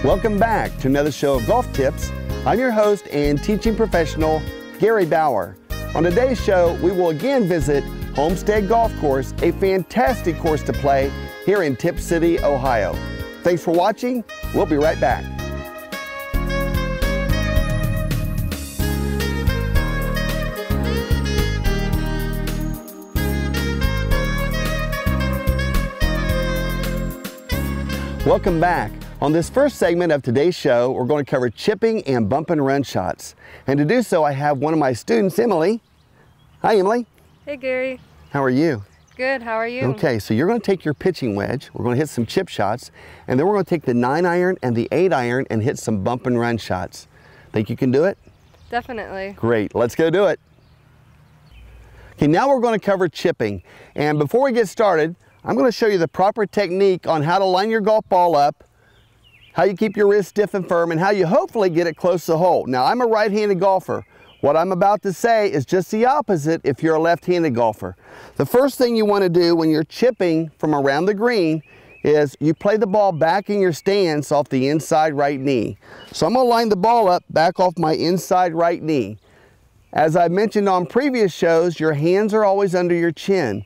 Welcome back to another show of Golf Tips. I'm your host and teaching professional, Gary Bauer. On today's show, we will again visit Homestead Golf Course, a fantastic course to play here in Tip City, Ohio. Thanks for watching. We'll be right back. Welcome back. On this first segment of today's show, we're going to cover chipping and bump and run shots. And to do so, I have one of my students, Emily. Hi, Emily. Hey, Gary. How are you? Good, how are you? Okay, so you're going to take your pitching wedge, we're going to hit some chip shots, and then we're going to take the 9-iron and the 8-iron and hit some bump and run shots. Think you can do it? Definitely. Great, let's go do it. Okay, now we're going to cover chipping. And before we get started, I'm going to show you the proper technique on how to line your golf ball up, how you keep your wrist stiff and firm, and how you hopefully get it close to the hole. Now, I'm a right-handed golfer. What I'm about to say is just the opposite if you're a left-handed golfer. The first thing you want to do when you're chipping from around the green is you play the ball back in your stance off the inside right knee. So I'm going to line the ball up back off my inside right knee. As I mentioned on previous shows, your hands are always under your chin.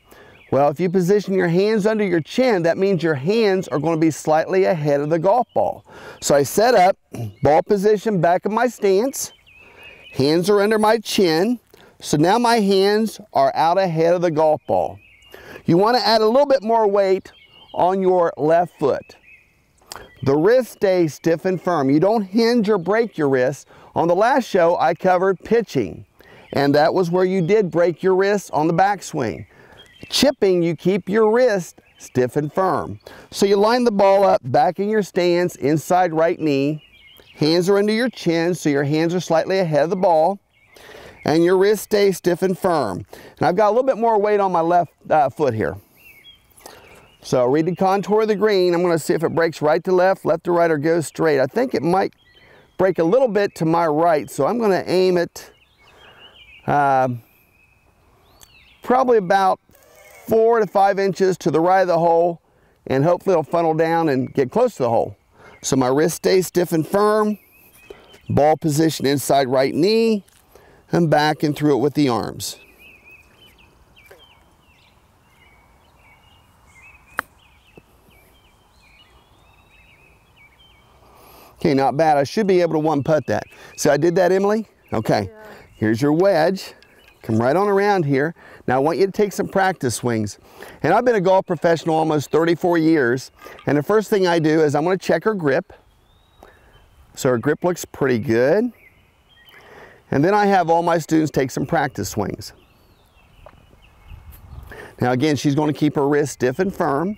Well, if you position your hands under your chin, that means your hands are going to be slightly ahead of the golf ball. So I set up, ball position back of my stance, hands are under my chin, so now my hands are out ahead of the golf ball. You want to add a little bit more weight on your left foot. The wrist stays stiff and firm. You don't hinge or break your wrist. On the last show, I covered pitching, and that was where you did break your wrist on the backswing. Chipping, you keep your wrist stiff and firm. So you line the ball up back in your stance, inside right knee. Hands are under your chin, so your hands are slightly ahead of the ball. And your wrist stays stiff and firm. And I've got a little bit more weight on my left foot here. So read the contour of the green. I'm going to see if it breaks right to left to right, or goes straight. I think it might break a little bit to my right, so I'm going to aim it probably about 4 to 5 inches to the right of the hole, and hopefully it'll funnel down and get close to the hole. So my wrist stays stiff and firm, ball position inside right knee, and back and through it with the arms. Okay, not bad. I should be able to one putt that. So I did that, Emily? Okay, yeah. Here's your wedge. Come right on around here. Now I want you to take some practice swings. And I've been a golf professional almost 34 years. And the first thing I do is I'm going to check her grip. So her grip looks pretty good. And then I have all my students take some practice swings. Now again, she's going to keep her wrist stiff and firm.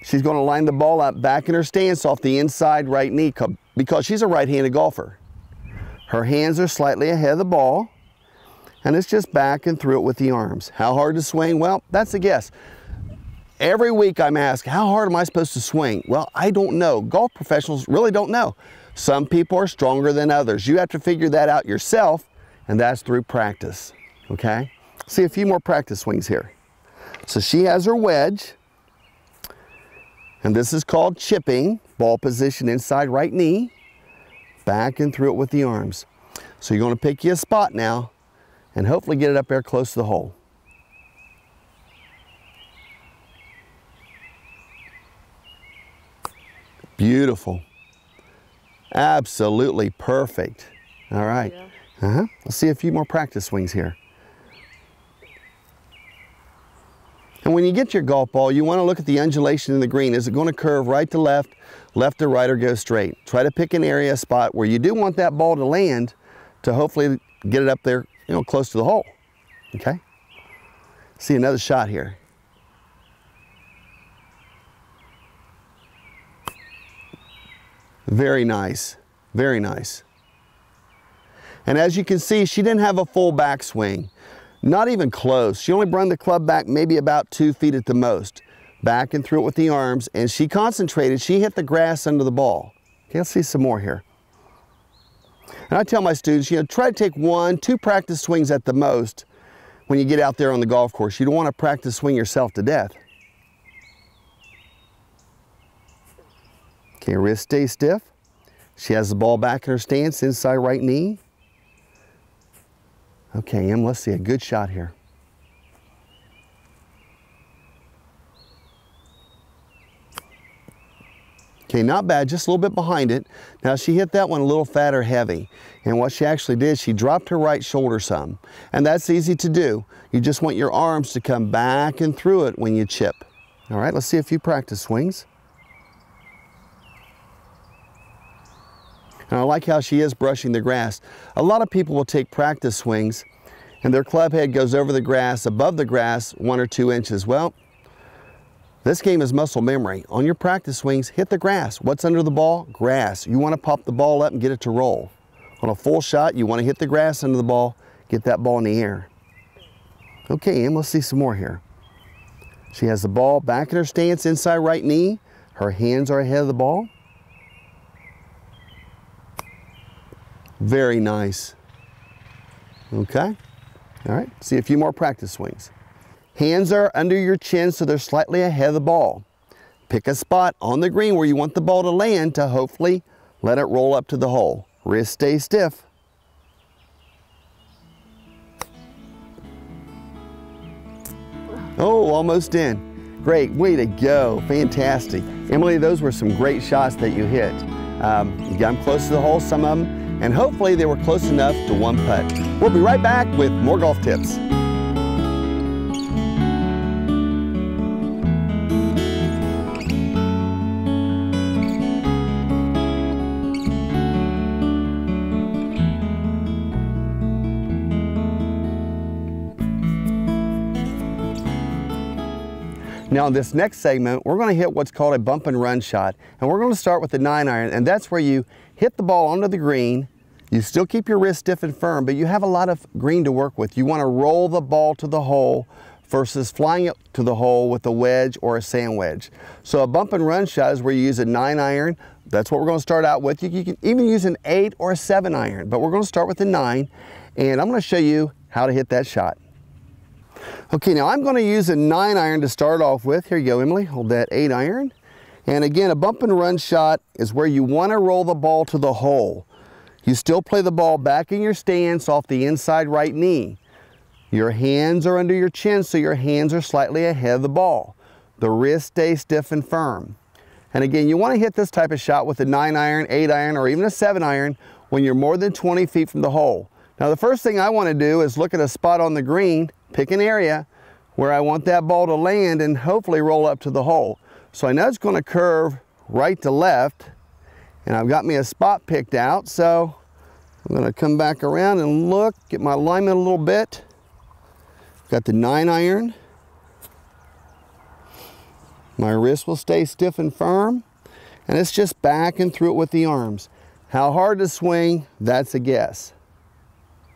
She's going to line the ball up back in her stance off the inside right knee because she's a right-handed golfer. Her hands are slightly ahead of the ball. And it's just back and through it with the arms. How hard to swing? Well, that's a guess. Every week I'm asked, how hard am I supposed to swing? Well, I don't know. Golf professionals really don't know. Some people are stronger than others. You have to figure that out yourself, and that's through practice, okay? See a few more practice swings here. So she has her wedge, and this is called chipping. Ball position inside right knee, back and through it with the arms. So you're going to pick you a spot now, and hopefully get it up there close to the hole. Beautiful. Absolutely perfect. All right. Yeah. Let's see a few more practice swings here. And when you get your golf ball, you want to look at the undulation in the green. Is it going to curve right to left to right, or go straight? Try to pick an area, a spot where you do want that ball to land to hopefully get it up there, you know, close to the hole, okay? See another shot here. Very nice, very nice. And as you can see, she didn't have a full backswing. Not even close. She only brought the club back maybe about 2 feet at the most. Back and through it with the arms, and she concentrated. She hit the grass under the ball. Okay, let's see some more here. And I tell my students, you know, try to take 1, 2 practice swings at the most when you get out there on the golf course. You don't want to practice swing yourself to death. Okay, wrist stay stiff. She has the ball back in her stance, inside right knee. Okay, Em, let's see a good shot here. Okay, not bad, just a little bit behind it. Now she hit that one a little fat or heavy. And what she actually did, she dropped her right shoulder some. And that's easy to do. You just want your arms to come back and through it when you chip. All right, let's see a few practice swings. And I like how she is brushing the grass. A lot of people will take practice swings and their club head goes over the grass, above the grass, 1 or 2 inches. Well, this game is muscle memory. On your practice swings, hit the grass. What's under the ball? Grass. You want to pop the ball up and get it to roll. On a full shot, you want to hit the grass under the ball, get that ball in the air. Okay, Em, let's see some more here. She has the ball back in her stance, inside right knee. Her hands are ahead of the ball. Very nice. Okay. All right, see a few more practice swings. Hands are under your chin so they're slightly ahead of the ball. Pick a spot on the green where you want the ball to land to hopefully let it roll up to the hole. Wrist stay stiff. Oh, almost in. Great, way to go, fantastic. Emily, those were some great shots that you hit. You got them close to the hole, some of them, and hopefully they were close enough to 1 putt. We'll be right back with more golf tips. Now in this next segment, we're going to hit what's called a bump and run shot. And we're going to start with the 9-iron, and that's where you hit the ball onto the green. You still keep your wrist stiff and firm, but you have a lot of green to work with. You want to roll the ball to the hole versus flying it to the hole with a wedge or a sand wedge. So a bump and run shot is where you use a 9-iron. That's what we're going to start out with. You can even use an 8 or a 7-iron, but we're going to start with the 9, and I'm going to show you how to hit that shot. Okay, now I'm going to use a 9-iron to start off with. Here you go, Emily. Hold that 8-iron. And again, a bump and run shot is where you want to roll the ball to the hole. You still play the ball back in your stance off the inside right knee. Your hands are under your chin, so your hands are slightly ahead of the ball. The wrist stays stiff and firm. And again, you want to hit this type of shot with a 9-iron, 8-iron, or even a 7-iron when you're more than 20 feet from the hole. Now the first thing I want to do is look at a spot on the green, pick an area where I want that ball to land and hopefully roll up to the hole. So I know it's going to curve right to left, and I've got me a spot picked out, so I'm going to come back around and look, get my alignment a little bit. Got the 9-iron. My wrist will stay stiff and firm, and it's just back and through it with the arms. How hard to swing, that's a guess.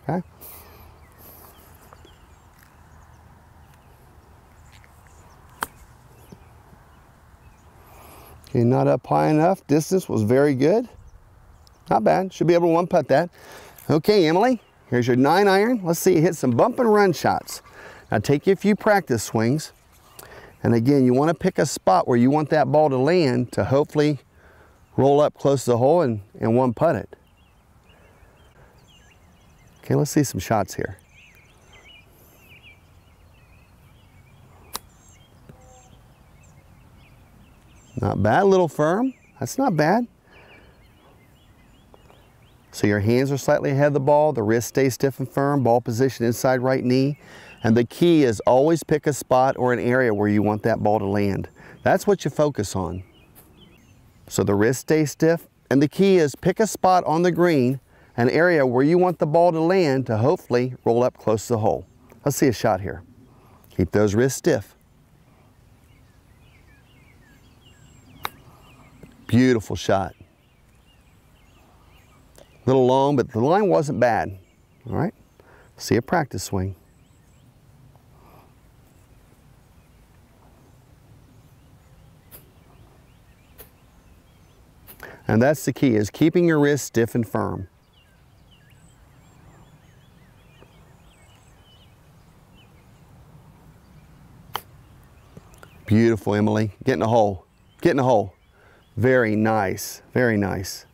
Okay? Okay, not up high enough. Distance was very good. Not bad. Should be able to 1-putt that. Okay, Emily, here's your 9-iron. Let's see you hit some bump and run shots. Now take you a few practice swings. And again, you want to pick a spot where you want that ball to land to hopefully roll up close to the hole and 1-putt it. Okay, let's see some shots here. Not bad, a little firm. That's not bad. So your hands are slightly ahead of the ball, the wrist stays stiff and firm, ball position inside right knee. And the key is always pick a spot or an area where you want that ball to land. That's what you focus on. So the wrist stays stiff, and the key is pick a spot on the green, an area where you want the ball to land to hopefully roll up close to the hole. Let's see a shot here. Keep those wrists stiff. Beautiful shot. A little long, but the line wasn't bad. All right, see a practice swing. And that's the key, is keeping your wrist stiff and firm. Beautiful, Emily. Get in the hole. Get in the hole. Very nice, very nice.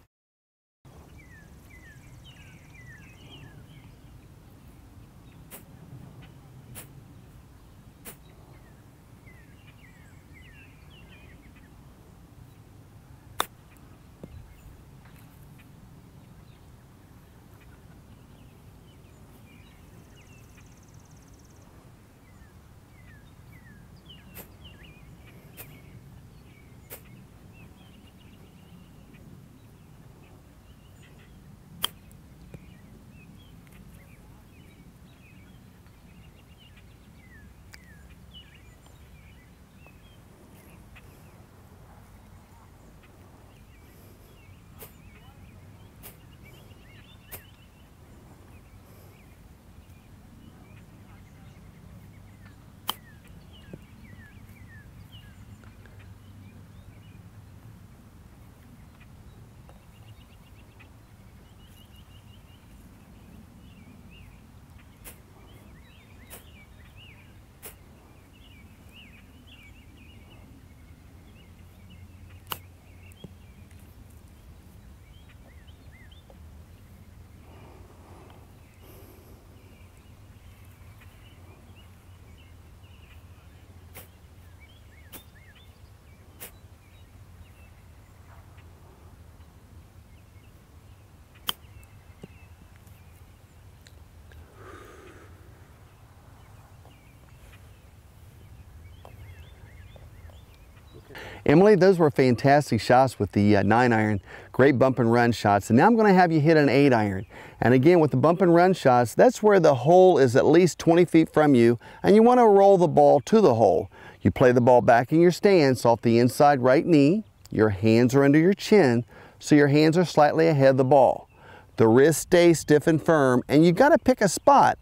Emily, those were fantastic shots with the 9-iron. Great bump and run shots. And now I'm going to have you hit an 8-iron. And again, with the bump and run shots, that's where the hole is at least 20 feet from you, and you want to roll the ball to the hole. You play the ball back in your stance off the inside right knee. Your hands are under your chin, so your hands are slightly ahead of the ball. The wrist stays stiff and firm, and you got to pick a spot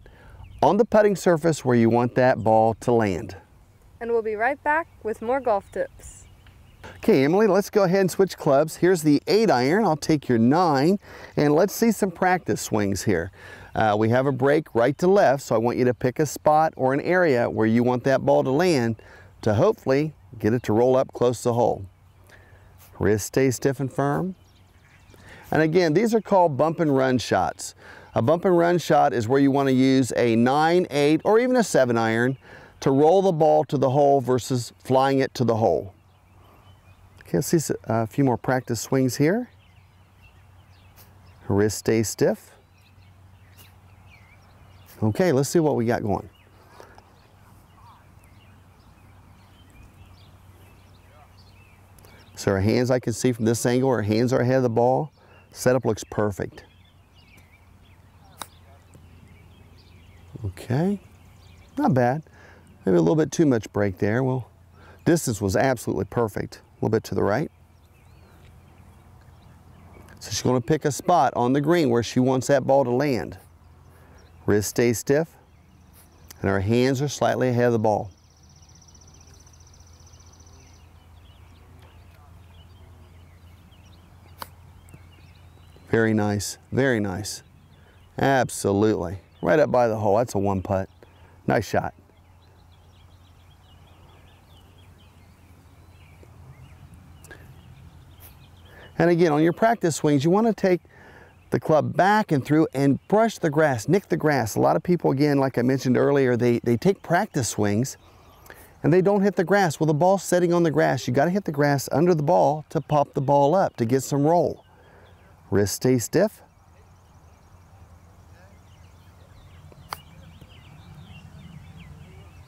on the putting surface where you want that ball to land. And we'll be right back with more golf tips. Okay, Emily, let's go ahead and switch clubs. Here's the 8-iron. I'll take your 9, and let's see some practice swings here. We have a break right to left, so I want you to pick a spot or an area where you want that ball to land to hopefully get it to roll up close to the hole. Wrist stays stiff and firm. And again, these are called bump and run shots. A bump and run shot is where you want to use a 9, 8, or even a 7-iron to roll the ball to the hole versus flying it to the hole. Okay, let's see a few more practice swings here. Wrist stays stiff. Okay, let's see what we got going. So our hands, I can see from this angle, our hands are ahead of the ball. Setup looks perfect. Okay, not bad. Maybe a little bit too much break there. Well, distance was absolutely perfect. A little bit to the right. So she's going to pick a spot on the green where she wants that ball to land. Wrist stays stiff, and our hands are slightly ahead of the ball. Very nice, very nice. Absolutely. Right up by the hole. That's a 1-putt. Nice shot. And again, on your practice swings, you want to take the club back and through and brush the grass, nick the grass. A lot of people, again, like I mentioned earlier, they take practice swings and they don't hit the grass. Well, the ball's sitting on the grass. You got to hit the grass under the ball to pop the ball up, to get some roll. Wrist stays stiff.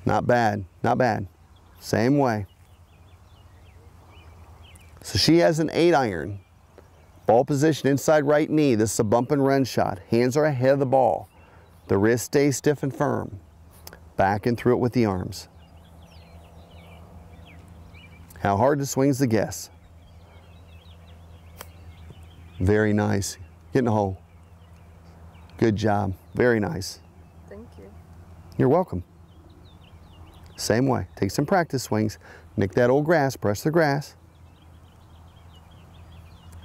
Not bad, not bad. Same way. So she has an 8-iron. Ball position inside right knee. This is a bump and run shot. Hands are ahead of the ball. The wrist stays stiff and firm. Back and through it with the arms. How hard to swing's the guess. Very nice. Get in the hole. Good job. Very nice. Thank you. You're welcome. Same way. Take some practice swings. Nick that old grass. Brush the grass.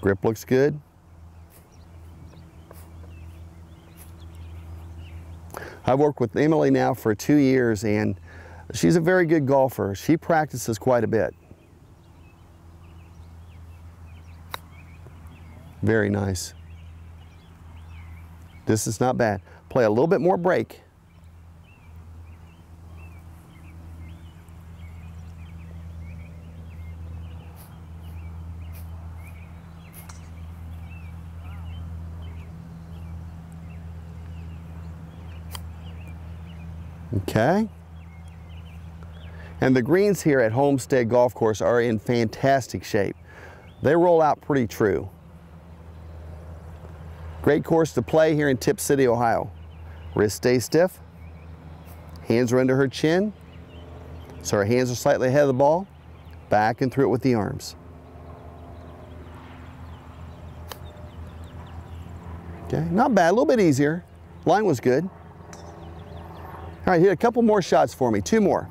Grip looks good. I've worked with Emily now for 2 years, and she's a very good golfer. She practices quite a bit. Very nice. This is not bad. Play a little bit more break. Okay. And the greens here at Homestead Golf Course are in fantastic shape. They roll out pretty true. Great course to play here in Tip City, Ohio. Wrist stays stiff. Hands are under her chin. So her hands are slightly ahead of the ball. Back and through it with the arms. Okay, not bad, a little bit easier. Line was good. All right, hit a couple more shots for me, 2 more.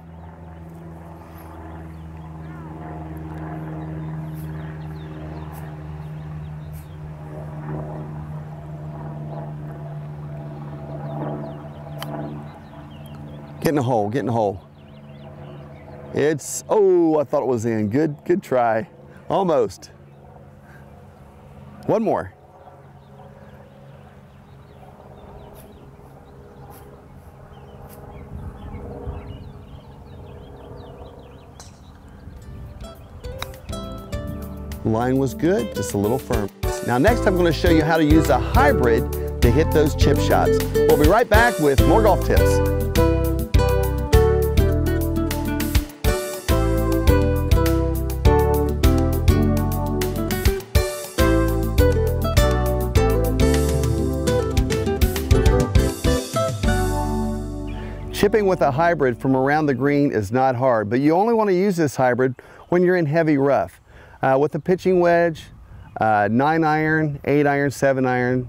Get in the hole, get in the hole. It's, oh, I thought it was in. Good try. Almost. 1 more. Line was good, just a little firm. Now next I'm going to show you how to use a hybrid to hit those chip shots. We'll be right back with more golf tips. Chipping with a hybrid from around the green is not hard, but you only want to use this hybrid when you're in heavy rough. With a pitching wedge, 9-iron, 8-iron, 7-iron,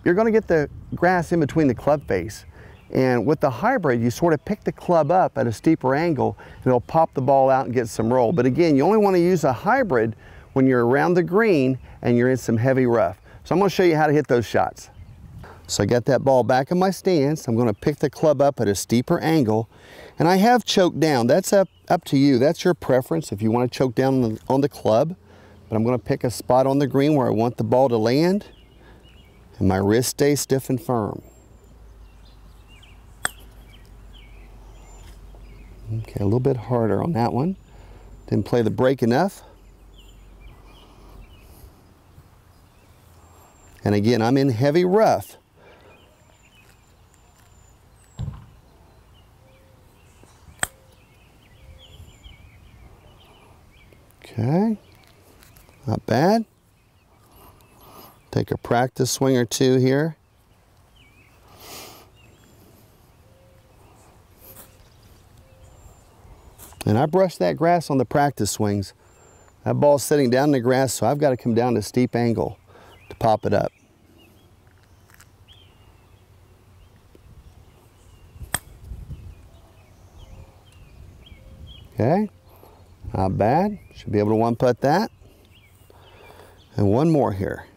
you're going to get the grass in between the club face. And with the hybrid, you sort of pick the club up at a steeper angle and it'll pop the ball out and get some roll. But again, you only want to use a hybrid when you're around the green and you're in some heavy rough. So I'm going to show you how to hit those shots. So I got that ball back in my stance. I'm going to pick the club up at a steeper angle, and I have choked down. That's up to you. That's your preference if you want to choke down on the club. But I'm going to pick a spot on the green where I want the ball to land, and my wrist stays stiff and firm. Okay, a little bit harder on that one. Didn't play the break enough. And again, I'm in heavy rough. Okay, not bad. Take a practice swing or two here. And I brushed that grass on the practice swings. That ball's sitting down in the grass, so I've got to come down to a steep angle to pop it up. Okay, not bad. Should be able to one-putt that. And one more here.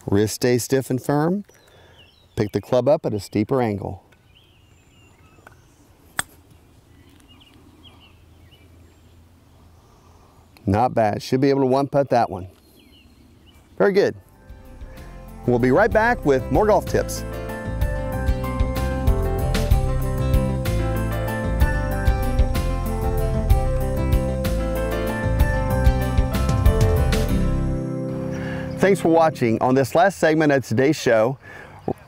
Wrist stays stiff and firm. Pick the club up at a steeper angle. Not bad. Should be able to one-putt that one. Very good. We'll be right back with more golf tips. Thanks for watching. On this last segment of today's show,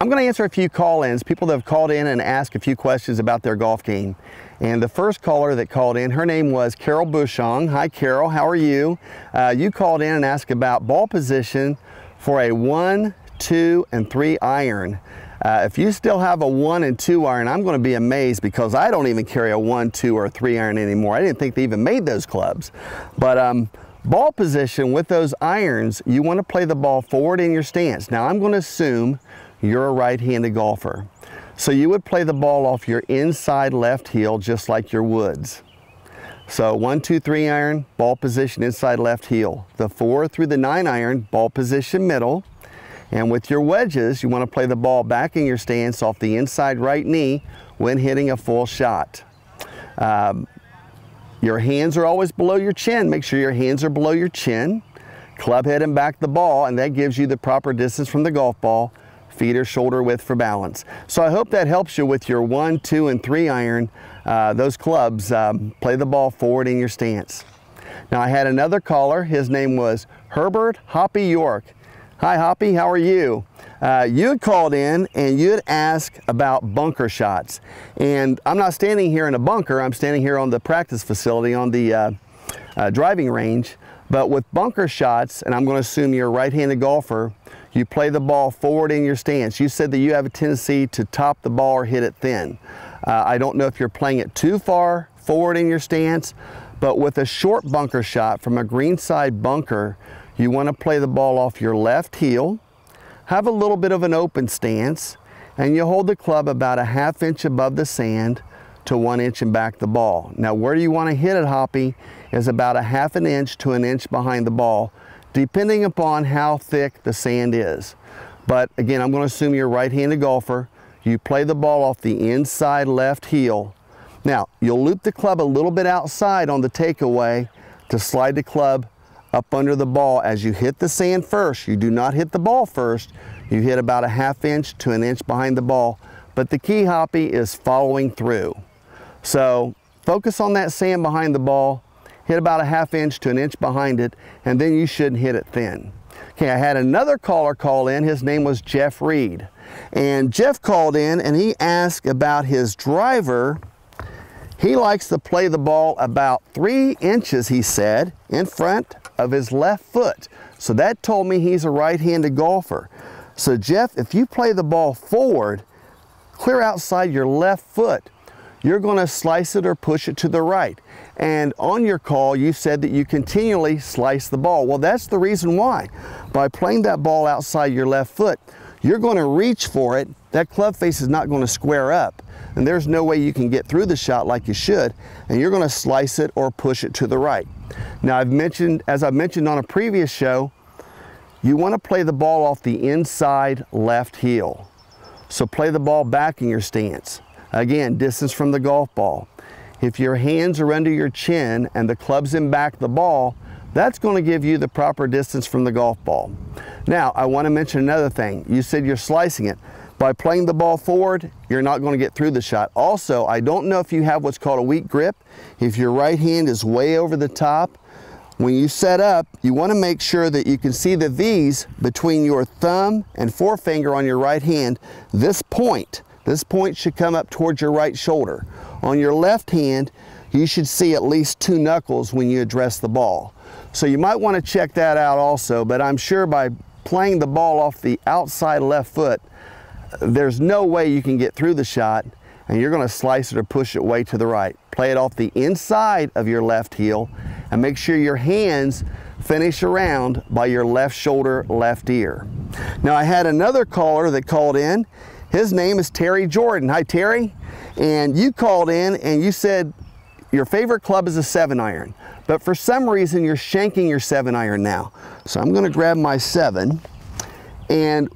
I'm going to answer a few call-ins, people that have called in and asked a few questions about their golf game. And the first caller that called in, her name was Carol Bushong. Hi Carol, how are you? You called in and asked about ball position for a 1, 2, and 3 iron. If you still have a 1 and 2 iron, I'm going to be amazed because I don't even carry a 1, 2, or 3 iron anymore. I didn't think they even made those clubs. But ball position with those irons, you want to play the ball forward in your stance. Now I'm going to assume you're a right-handed golfer. So you would play the ball off your inside left heel just like your woods. So 1, 2, 3 iron, ball position inside left heel. The 4 through the 9 iron, ball position middle. And with your wedges, you want to play the ball back in your stance off the inside right knee when hitting a full shot. Your hands are always below your chin. Make sure your hands are below your chin. Club head and back the ball, and that gives you the proper distance from the golf ball. Feet are shoulder width for balance. So I hope that helps you with your 1, 2, and 3 iron. Those clubs, play the ball forward in your stance. Now I had another caller. His name was Herbert Hoppy York. Hi Hoppy, how are you? You had called in and you had asked about bunker shots. And I'm not standing here in a bunker, I'm standing here on the practice facility on the driving range. But with bunker shots, and I'm going to assume you're a right-handed golfer, you play the ball forward in your stance. You said that you have a tendency to top the ball or hit it thin. I don't know if you're playing it too far forward in your stance, but with a short bunker shot from a greenside bunker, you want to play the ball off your left heel, have a little bit of an open stance, and you hold the club about a ½ inch above the sand to 1 inch and back the ball. Now where you want to hit it, Hoppy, is about a ½ inch to 1 inch behind the ball, depending upon how thick the sand is. But again, I'm going to assume you're a right-handed golfer. You play the ball off the inside left heel. Now, you'll loop the club a little bit outside on the takeaway to slide the club up under the ball as you hit the sand first. You do not hit the ball first. You hit about a ½ inch to 1 inch behind the ball. But the key, Hoppy, is following through. So focus on that sand behind the ball, hit about a ½ inch to 1 inch behind it, and then you shouldn't hit it thin. Okay, I had another caller call in. His name was Jeff Reed. And Jeff called in and he asked about his driver. He likes to play the ball about 3 inches, he said, in front of his left foot. So that told me he's a right-handed golfer. So Jeff, if you play the ball forward, clear outside your left foot, you're going to slice it or push it to the right. And on your call, you said that you continually slice the ball. Well, that's the reason why. By playing that ball outside your left foot, you're going to reach for it. That club face is not going to square up. And there's no way you can get through the shot like you should. And you're going to slice it or push it to the right. Now, as I've mentioned on a previous show, you want to play the ball off the inside left heel. So play the ball back in your stance. Again, distance from the golf ball. If your hands are under your chin and the club's in back of the ball, that's going to give you the proper distance from the golf ball. Now, I want to mention another thing. You said you're slicing it. By playing the ball forward, you're not going to get through the shot. Also, I don't know if you have what's called a weak grip. If your right hand is way over the top, when you set up, you want to make sure that you can see the V's between your thumb and forefinger on your right hand. This point should come up towards your right shoulder. On your left hand, you should see at least 2 knuckles when you address the ball. So you might want to check that out also, but I'm sure by playing the ball off the outside left foot, there's no way you can get through the shot, and you're going to slice it or push it way to the right. Play it off the inside of your left heel, and make sure your hands finish around by your left shoulder, left ear. Now, I had another caller that called in. His name is Terry Jordan. Hi, Terry. And you called in and you said your favorite club is a 7-iron, but for some reason you're shanking your 7-iron now. So I'm going to grab my 7, and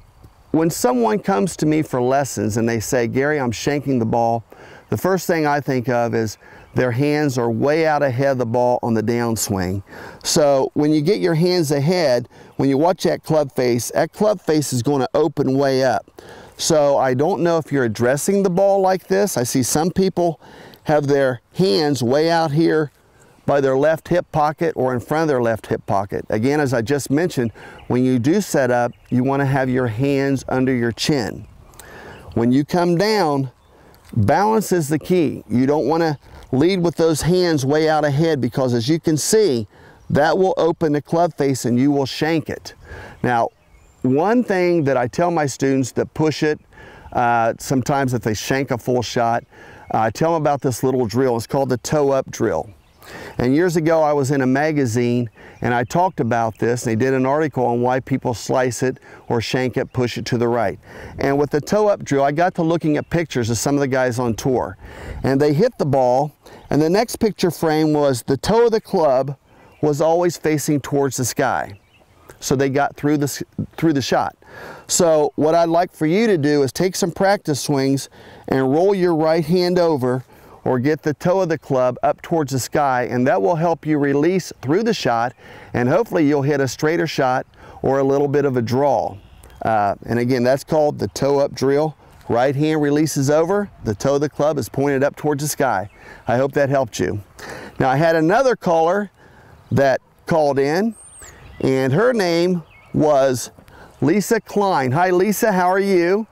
when someone comes to me for lessons and they say, Gary, I'm shanking the ball, the first thing I think of is their hands are way out ahead of the ball on the downswing. So when you get your hands ahead, when you watch that club face is going to open way up. So I don't know if you're addressing the ball like this. I see some people have their hands way out here by their left hip pocket or in front of their left hip pocket. Again, as I just mentioned, when you do set up, you want to have your hands under your chin. When you come down, balance is the key. You don't want to lead with those hands way out ahead, because as you can see, that will open the club face and you will shank it. Now, one thing that I tell my students that push it, sometimes if they shank a full shot, I tell them about this little drill. It's called the toe up drill. And years ago I was in a magazine and I talked about this, and they did an article on why people slice it or shank it, push it to the right. And with the toe up drill, I got to looking at pictures of some of the guys on tour. And they hit the ball, and the next picture frame was the toe of the club was always facing towards the sky. So they got through the shot. So what I'd like for you to do is take some practice swings and roll your right hand over, or get the toe of the club up towards the sky, and that will help you release through the shot, and hopefully you'll hit a straighter shot or a little bit of a draw. And again, that's called the toe up drill. Right hand releases over, the toe of the club is pointed up towards the sky. I hope that helped you. Now, I had another caller that called in, and her name was Lisa Klein. Hi Lisa, how are you?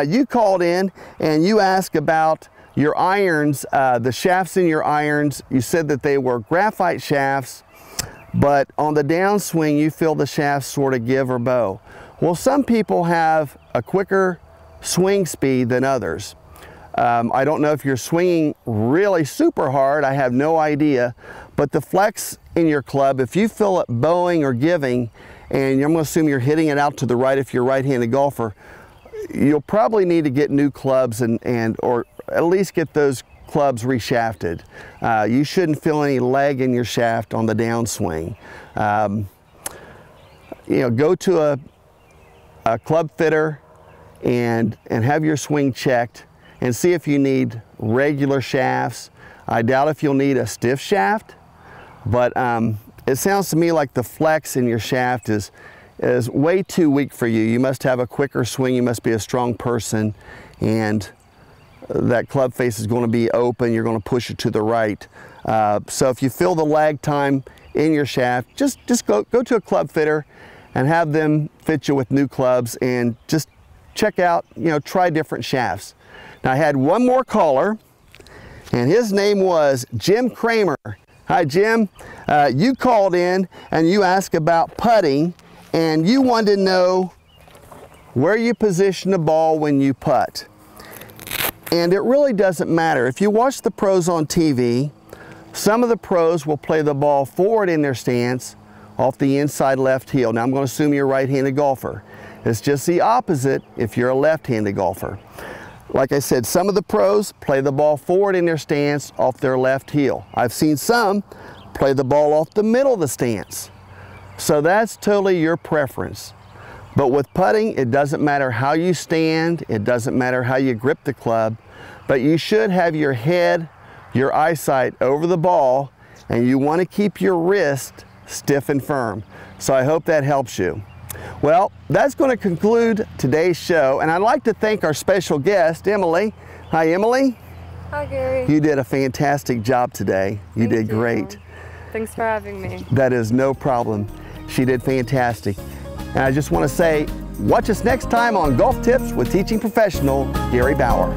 You called in and you asked about your irons, the shafts in your irons. You said that they were graphite shafts, but on the downswing you feel the shafts sort of give or bow. Well, some people have a quicker swing speed than others. I don't know if you're swinging really super hard, I have no idea, but the flex in your club, if you feel it bowing or giving, and I'm going to assume you're hitting it out to the right if you're a right-handed golfer, you'll probably need to get new clubs or at least get those clubs reshafted. You shouldn't feel any lag in your shaft on the downswing. You know, go to a club fitter and have your swing checked and see if you need regular shafts. I doubt if you'll need a stiff shaft, but it sounds to me like the flex in your shaft is way too weak for you. You must have a quicker swing, you must be a strong person, and that club face is going to be open, you're going to push it to the right. So if you feel the lag time in your shaft, just go to a club fitter and have them fit you with new clubs, and just check out, try different shafts. Now, I had one more caller, and his name was Jim Kramer. Hi Jim, you called in and you asked about putting, and you want to know where you position the ball when you putt. And it really doesn't matter. If you watch the pros on TV, some of the pros will play the ball forward in their stance off the inside left heel. Now I'm going to assume you're a right-handed golfer. It's just the opposite if you're a left-handed golfer. Like I said, some of the pros play the ball forward in their stance off their left heel. I've seen some play the ball off the middle of the stance. So that's totally your preference. But with putting, it doesn't matter how you stand, it doesn't matter how you grip the club, but you should have your head, your eyesight over the ball, and you want to keep your wrist stiff and firm. So I hope that helps you. Well, that's going to conclude today's show, and I'd like to thank our special guest, Emily. Hi, Emily. Hi, Gary. You did a fantastic job today. You did great. Thanks for having me. That is no problem. She did fantastic. And I just want to say, watch us next time on Golf Tips with teaching professional Gary Bauer.